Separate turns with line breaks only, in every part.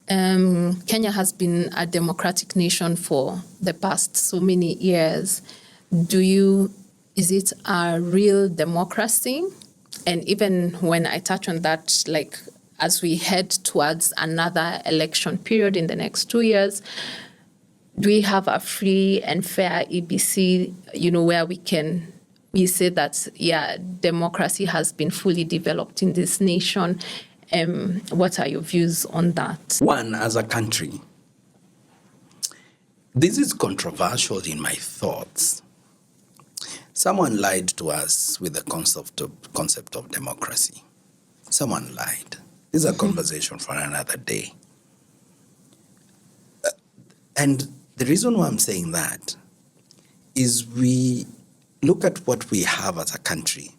Kenya has been a democratic nation for the past so many years. Is it a real democracy? And even when I touch on that, like as we head towards another election period in the next 2 years, do we have a free and fair EBC, where we say that, democracy has been fully developed in this nation? What are your views on that?
One, as a country, this is controversial in my thoughts. Someone lied to us with the concept of democracy. Someone lied. This is a conversation for another day. And the reason why I'm saying that is we look at what we have as a country,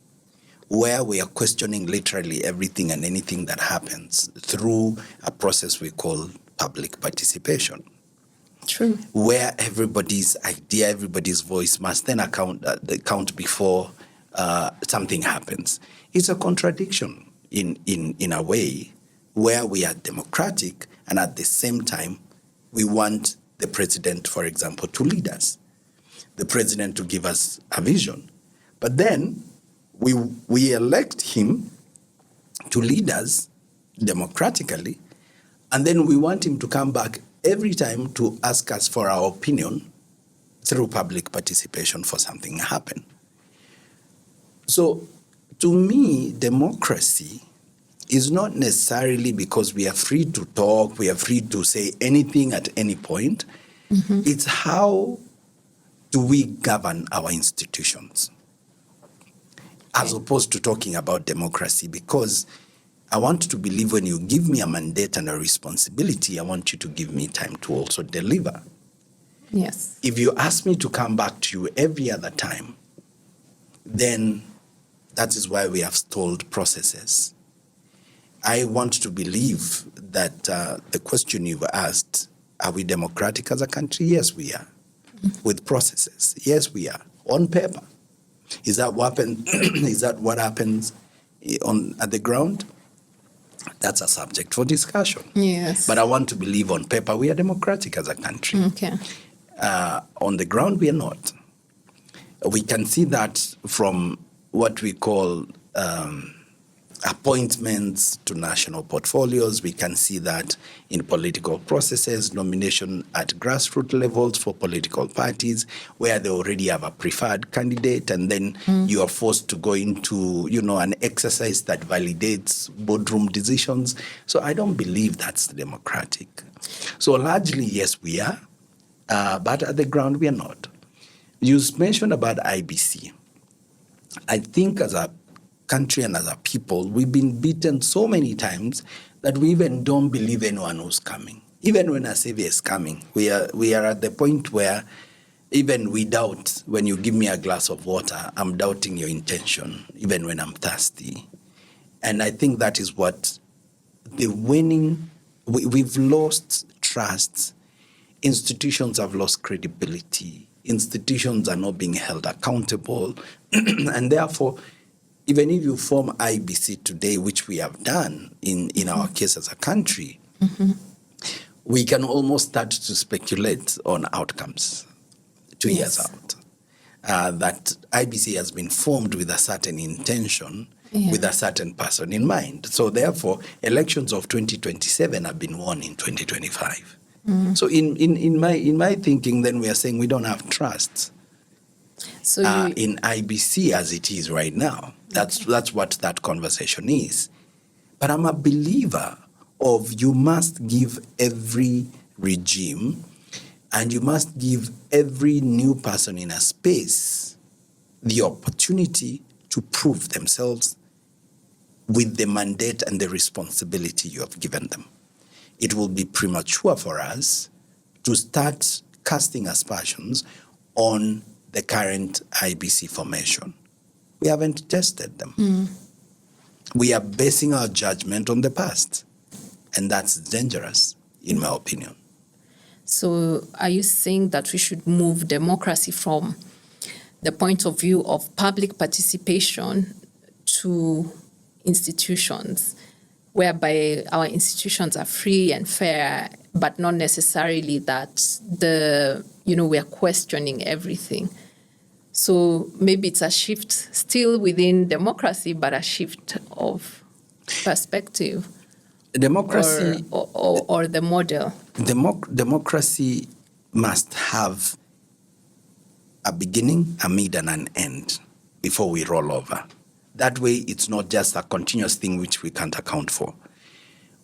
where we are questioning literally everything and anything that happens through a process we call public participation.
True.
Where everybody's idea, everybody's voice must then count before something happens. It's a contradiction in a way, where we are democratic and at the same time we want the president, for example, to lead us, the president to give us a vision. But then we elect him to lead us democratically, and then we want him to come back every time to ask us for our opinion through public participation for something to happen. So to me, democracy is not necessarily because we are free to talk, we are free to say anything at any point. Mm-hmm. It's how do we govern our institutions, as opposed to talking about democracy, because I want to believe when you give me a mandate and a responsibility, I want you to give me time to also deliver.
Yes.
If you ask me to come back to you every other time, then that is why we have stalled processes. I want to believe that the question you've asked, are we democratic as a country? Yes, we are. Mm-hmm. With processes, yes, we are. On paper. Is that what happens at the ground? That's a subject for discussion.
Yes.
But I want to believe on paper we are democratic as a country.
Okay.
On the ground, we are not. We can see that from what we call appointments to national portfolios. We can see that in political processes, nomination at grassroots levels for political parties, where they already have a preferred candidate, and then you are forced to go into, an exercise that validates boardroom decisions. So I don't believe that's democratic. So largely, yes, we are, but at the ground, we are not. You mentioned about IBC. I think as a country and as a people, we've been beaten so many times that we even don't believe anyone who's coming. Even when a savior is coming, we are at the point where even we doubt. When you give me a glass of water, I'm doubting your intention, even when I'm thirsty. And I think that is what we've lost trust. Institutions have lost credibility. Institutions are not being held accountable. And therefore, even if you form IBC today, which we have done in our case as a country, we can almost start to speculate on outcomes 2 years out. That IBC has been formed with a certain intention, with a certain person in mind. So therefore, elections of 2027 have been won in 2025. So in my thinking, then we are saying we don't have trust. So in IBC as it is right now. That's what that conversation is. But I'm a believer of you must give every regime and you must give every new person in a space the opportunity to prove themselves with the mandate and the responsibility you have given them. It will be premature for us to start casting aspersions on the current IBC formation. We haven't tested them. We are basing our judgment on the past, and that's dangerous, in my opinion.
So are you saying that we should move democracy from the point of view of public participation to institutions? whereby our institutions are free and fair, but not necessarily that we are questioning everything. So maybe it's a shift still within democracy, but a shift of perspective.
Democracy
or the model.
Democracy must have a beginning, a mid, and an end before we roll over. That way, it's not just a continuous thing which we can't account for.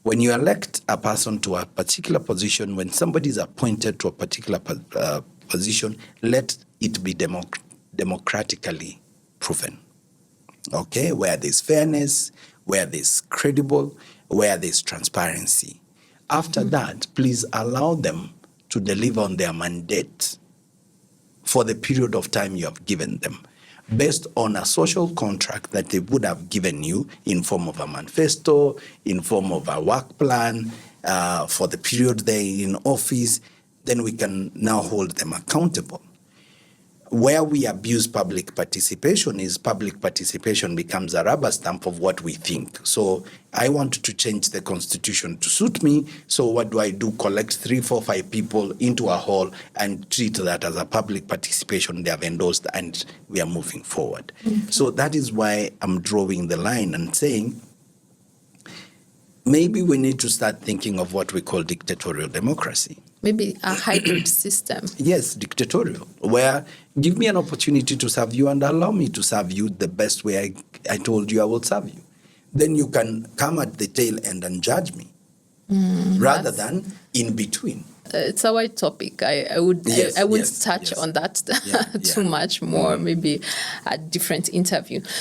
When you elect a person to a particular position, when somebody is appointed to a particular position, let it be democratically proven. Okay, where there's fairness, where there's credible, where there's transparency. After that, please allow them to deliver on their mandate for the period of time you have given them, based on a social contract that they would have given you in form of a manifesto, in form of a work plan, for the period they're in office. Then we can now hold them accountable. Where we abuse public participation is public participation becomes a rubber stamp of what we think. So I want to change the constitution to suit me. So what do? Collect 3, 4, 5 people into a hall and treat that as a public participation they have endorsed, and we are moving forward. Mm-hmm. So that is why I'm drawing the line and saying, maybe we need to start thinking of what we call dictatorial democracy.
Maybe a hybrid system.
Yes, dictatorial, where give me an opportunity to serve you and allow me to serve you the best way I told you I will serve you. Then you can come at the tail end and judge me, rather than in between.
It's a wide topic. I would touch on that too much more, maybe a different interview.